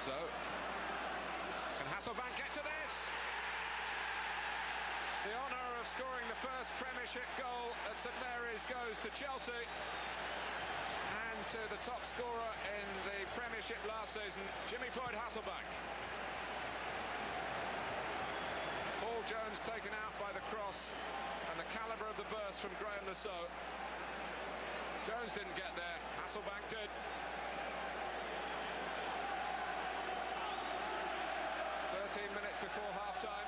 So, can Hasselbank get to this? The honour of scoring the first Premiership goal at St Mary's goes to Chelsea, and to the top scorer in the Premiership last season, Jimmy Floyd Hasselbank. Paul Jones taken out by the cross, and the calibre of the burst from Graham Lasso. Jones didn't get there, Hasselbank did. 13 minutes before half-time.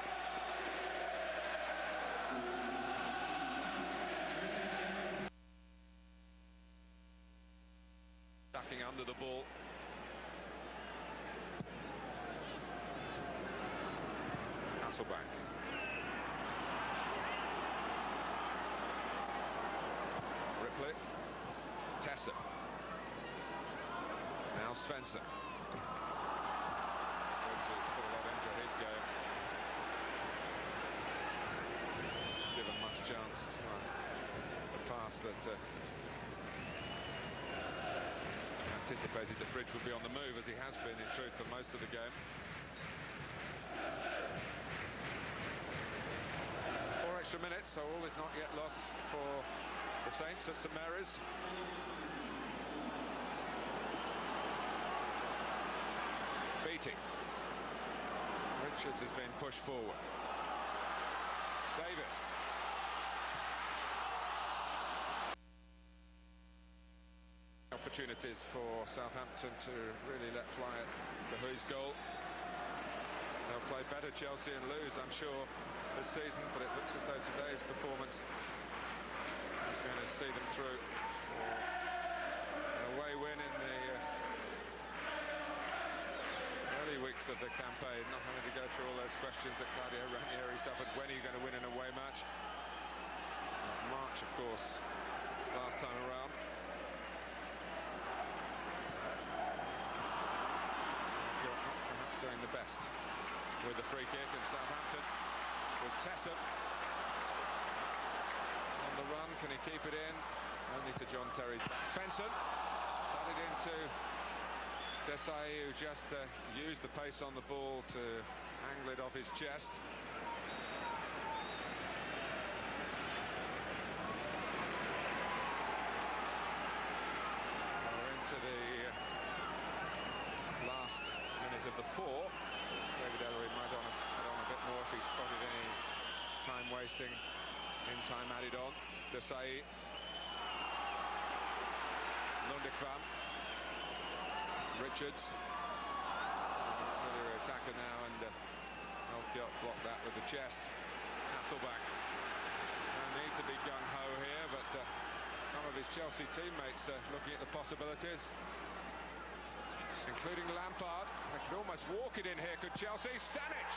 Ducking under the ball. Hasselbank. Ripley. Tessa. Now Svensson. He's put a lot into his game. Hasn't given much chance. The pass that anticipated the Bridge would be on the move, as he has been in truth for most of the game. 4 extra minutes, so all is not yet lost for the Saints at St Mary's. Beattie. Richards has been pushed forward. Davis. Opportunities for Southampton to really let fly at Dahui's goal. They'll play better Chelsea and lose, I'm sure, this season, but it looks as though today's performance is going to see them through for an away win in the early weeks of the campaign, not having to go through all those questions that Claudio Ranieri suffered. When are you going to win an away match? It's March, of course, last time around. Perhaps doing the best with the free kick in Southampton, with Tessa on the run. Can he keep it in? Only to John Terry. Svensson batted into Desai, who just used the pace on the ball to angle it off his chest. We're into the last minute of the 4. David Ellery might add on a bit more if he spotted any time wasting in time added on. Desai. Lundekvam. Richards, auxiliary attacker now, and Elfjot blocked that with the chest. Hasselbank. No need to be gung-ho here, but some of his Chelsea teammates looking at the possibilities, including Lampard. They could almost walk it in here, could Chelsea? Stanic!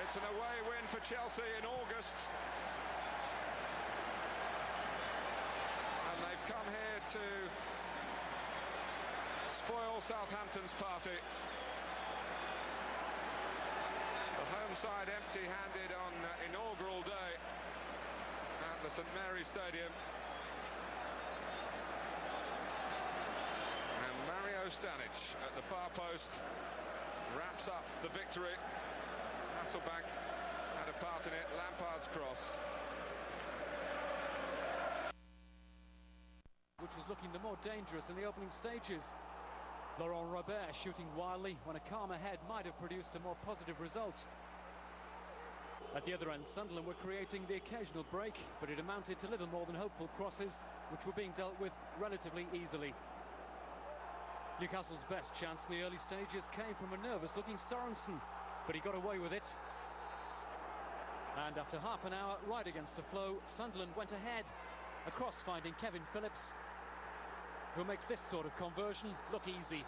It's an away win for Chelsea in August. And they've come here to spoil Southampton's party. The home side empty-handed on inaugural day at the St Mary's Stadium. And Mario Stanic at the far post wraps up the victory. Hasselbank had a part in it. Lampard's cross. Which was looking the more dangerous in the opening stages. Laurent Robert shooting wildly when a calmer head might have produced a more positive result. At the other end, Sunderland were creating the occasional break, but it amounted to little more than hopeful crosses, which were being dealt with relatively easily. Newcastle's best chance in the early stages came from a nervous-looking Sorensen, but he got away with it. And after half an hour, right against the flow, Sunderland went ahead. A cross finding Kevin Phillips, who makes this sort of conversion look easy.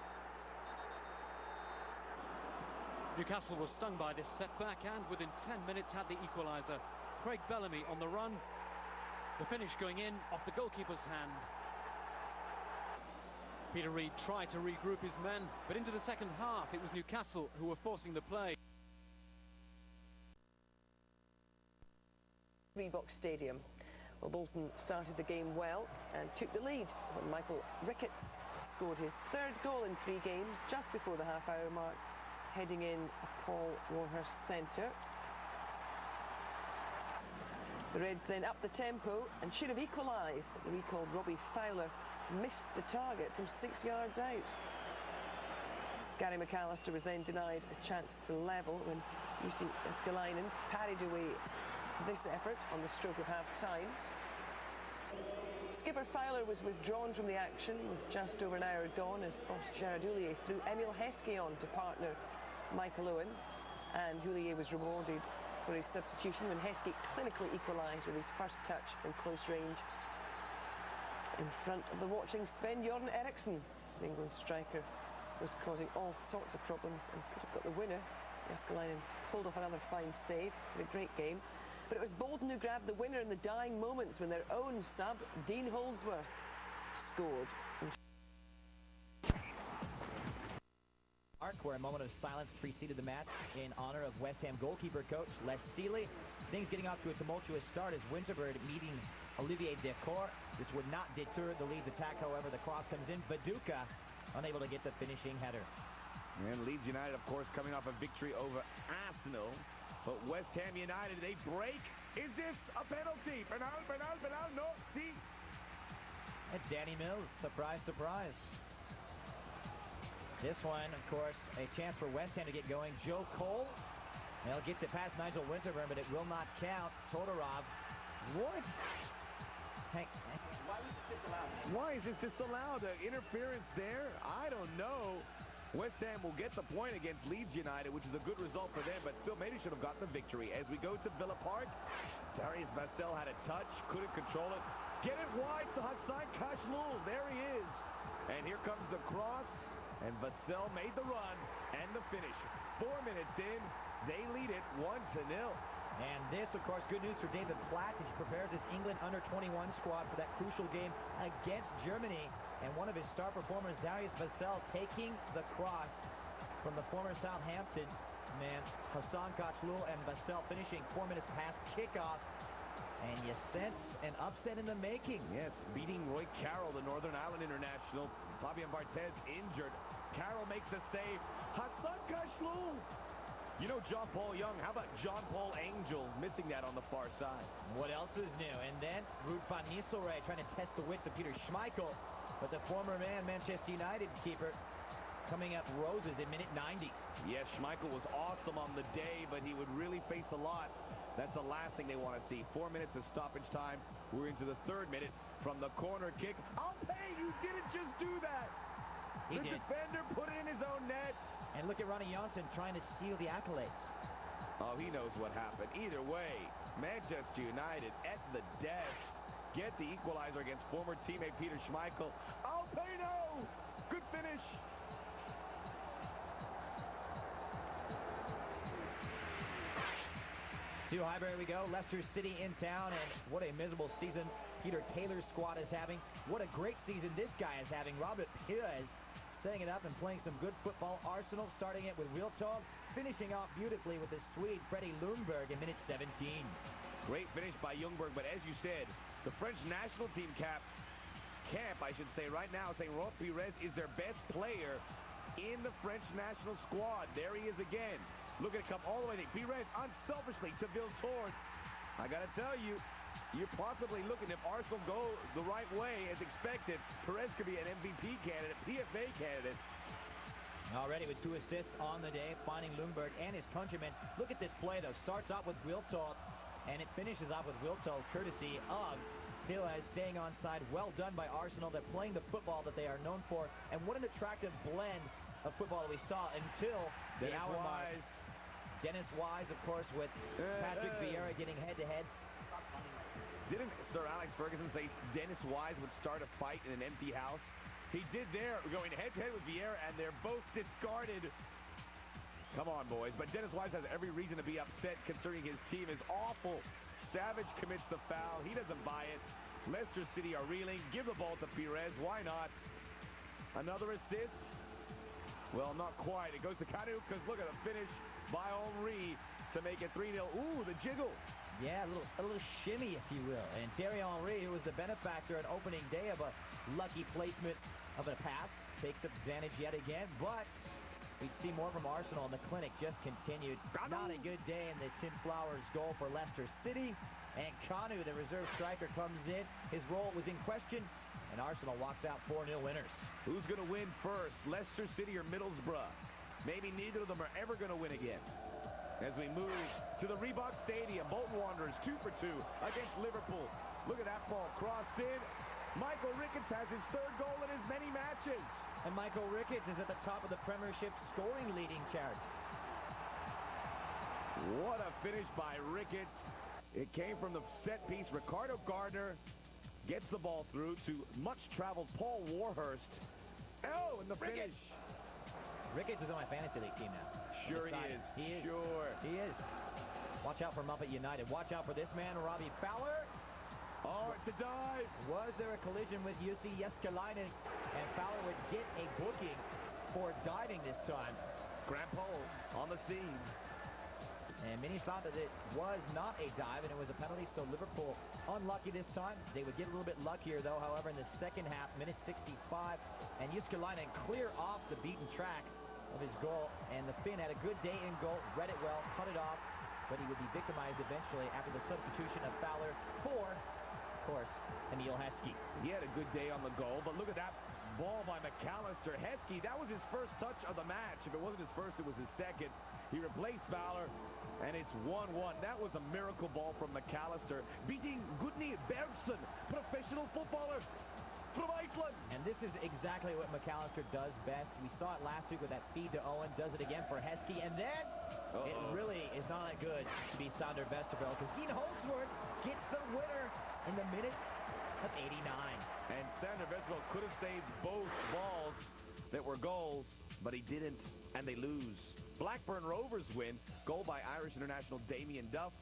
Newcastle was stung by this setback and within 10 minutes had the equaliser. Craig Bellamy on the run. The finish going in off the goalkeeper's hand. Peter Reid tried to regroup his men, but into the second half it was Newcastle who were forcing the play. Reebok Stadium, Well, Bolton started the game well and took the lead when Michael Ricketts scored his third goal in 3 games just before the half-hour mark, heading in a Paul Warhurst centre. The Reds then upped the tempo and should have equalised, but the recalled Robbie Fowler missed the target from 6 yards out. Gary McAllister was then denied a chance to level when Jussi Jääskeläinen parried away this effort on the stroke of half-time. Skipper Fowler was withdrawn from the action with just over an hour gone as boss Gerard Houllier threw Emile Heskey on to partner Michael Owen, and Houllier was rewarded for his substitution when Heskey clinically equalised with his first touch from close range in front of the watching Sven-Göran Eriksson. The England striker was causing all sorts of problems and could have got the winner. Jääskeläinen pulled off another fine save. Had a great game. But it was Bolton who grabbed the winner in the dying moments when their own sub, Dean Holdsworth, scored. Where a moment of silence preceded the match in honor of West Ham goalkeeper coach Les Seeley. Things getting off to a tumultuous start as Winterberg meeting Olivier Decour. This would not deter the Leeds attack, however. The cross comes in. Viduka unable to get the finishing header. And Leeds United, of course, coming off a victory over Arsenal. But West Ham United, they break. Is this a penalty? Penal, no, see. It's Danny Mills. Surprise, surprise. This one, of course, a chance for West Ham to get going. Joe Cole. Well, gets it past Nigel Winterburn, but it will not count. Todorov. What? Why is this disallowed? Interference there? I don't know. West Ham will get the point against Leeds United, which is a good result for them, but still maybe should have gotten the victory. As we go to Villa Park, Darius Vassell had a touch, couldn't control it. Get it wide to Hassan Kashlul. There he is. And here comes the cross. And Vassell made the run and the finish. 4 minutes in, they lead it 1-0. And this, of course, good news for David Platt as he prepares his England under-21 squad for that crucial game against Germany. And one of his star performers, Darius Vassell, taking the cross from the former Southampton man, Hassan Kashlul, and Vassell finishing 4 minutes past kickoff. And you sense an upset in the making. Yes, beating Roy Carroll, the Northern Ireland international. Fabian Barthez injured. Carroll makes a save. Hassan Kashlul. You know John Paul Young. How about John Paul Angel missing that on the far side? What else is new? And then Ruud van Nistelrooy trying to test the wits of Peter Schmeichel. But the former Manchester United keeper coming up roses in minute 90. Yes, Schmeichel was awesome on the day, but he would really face a lot. That's the last thing they want to see. 4 minutes of stoppage time. We're into the 3rd minute from the corner kick. I'll pay! You didn't just do that! The defender put it in his own net. And look at Ronnie Johnson trying to steal the accolades. Oh, he knows what happened. Either way, Manchester United at the death get the equalizer against former teammate Peter Schmeichel. I'll pay no! Good finish. To Highbury we go. Leicester City in town, and what a miserable season Peter Taylor's squad is having. What a great season this guy is having. Robert Pires setting it up and playing some good football. Arsenal starting it with Wiltord, finishing off beautifully with the Swede Freddie Ljungberg in minute 17. Great finish by Ljungberg, but as you said, the French national team camp, I should say right now, saying Robert Pires is their best player in the French national squad. There he is again. Look at it come all the way. Pires unselfishly to Wiltord. I got to tell you, you're possibly looking, if Arsenal go the right way as expected, Pires could be an MVP candidate, PFA candidate. Already with 2 assists on the day, finding Ljungberg and his countrymen. Look at this play, though. Starts off with Wiltord, and it finishes off with Wiltord, courtesy of Pires staying onside. Well done by Arsenal. They're playing the football that they are known for, and what an attractive blend of football we saw until the hour mark. Dennis Wise, of course, with Patrick Vieira getting head-to-head. Didn't Sir Alex Ferguson say Dennis Wise would start a fight in an empty house? He did there, going head-to-head with Vieira, and they're both discarded. Come on, boys. But Dennis Wise has every reason to be upset considering his team is awful. Savage commits the foul. He doesn't buy it. Leicester City are reeling. Give the ball to Pires. Why not? Another assist? Well, not quite. It goes to Canucas. Look at the finish by Henry to make it 3-0. Ooh, the jiggle. Yeah, a little a little shimmy, if you will. And Thierry Henry, who was the benefactor on opening day of a lucky placement of a pass, takes advantage yet again, but we'd see more from Arsenal, and the clinic just continued. Not a good day in the Tim Flowers goal for Leicester City. And Kanu, the reserve striker, comes in. His role was in question, and Arsenal walks out 4-0 winners. Who's going to win first, Leicester City or Middlesbrough? Maybe neither of them are ever going to win again. As we move to the Reebok Stadium, Bolton Wanderers 2 for 2 against Liverpool. Look at that ball crossed in. Michael Ricketts has his 3rd goal in as many matches. And Michael Ricketts is at the top of the Premiership scoring leading chart. What a finish by Ricketts. It came from the set piece. Ricardo Gardner gets the ball through to much-traveled Paul Warhurst. Oh, and the finish. Ricketts is on my fantasy league team now. Sure he is. He is. Sure. He is. Watch out for Muppet United. Watch out for this man, Robbie Fowler. Oh, it's a dive. Was there a collision with Jussi Jääskeläinen? And Fowler would get a booking for diving this time. Grant Pole on the scene. And many thought that it was not a dive, and it was a penalty, so Liverpool unlucky this time. They would get a little bit luckier, though, however, in the second half, minute 65, and Jääskeläinen clear off the beaten track of his goal, and the Finn had a good day in goal, read it well, cut it off, but he would be victimized eventually after the substitution of Fowler for, of course, Emil Heskey. He had a good day on the goal, but look at that ball by McAllister. Heskey, that was his first touch of the match. If it wasn't his first, it was his second. He replaced Fowler, and it's 1-1. That was a miracle ball from McAllister, beating Gudni Bergson, professional footballer from Iceland. And this is exactly what McAllister does best. We saw it last week with that feed to Owen, does it again for Heskey, and then it really is not that good to be Sander Westerveld, because Dean Holdsworth gets the winner in the minute of 89. And Sander Westerveld could have saved both balls that were goals, but he didn't, and they lose. Blackburn Rovers win. Goal by Irish international Damien Duff.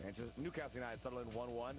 And Newcastle United Sunderland 1-1.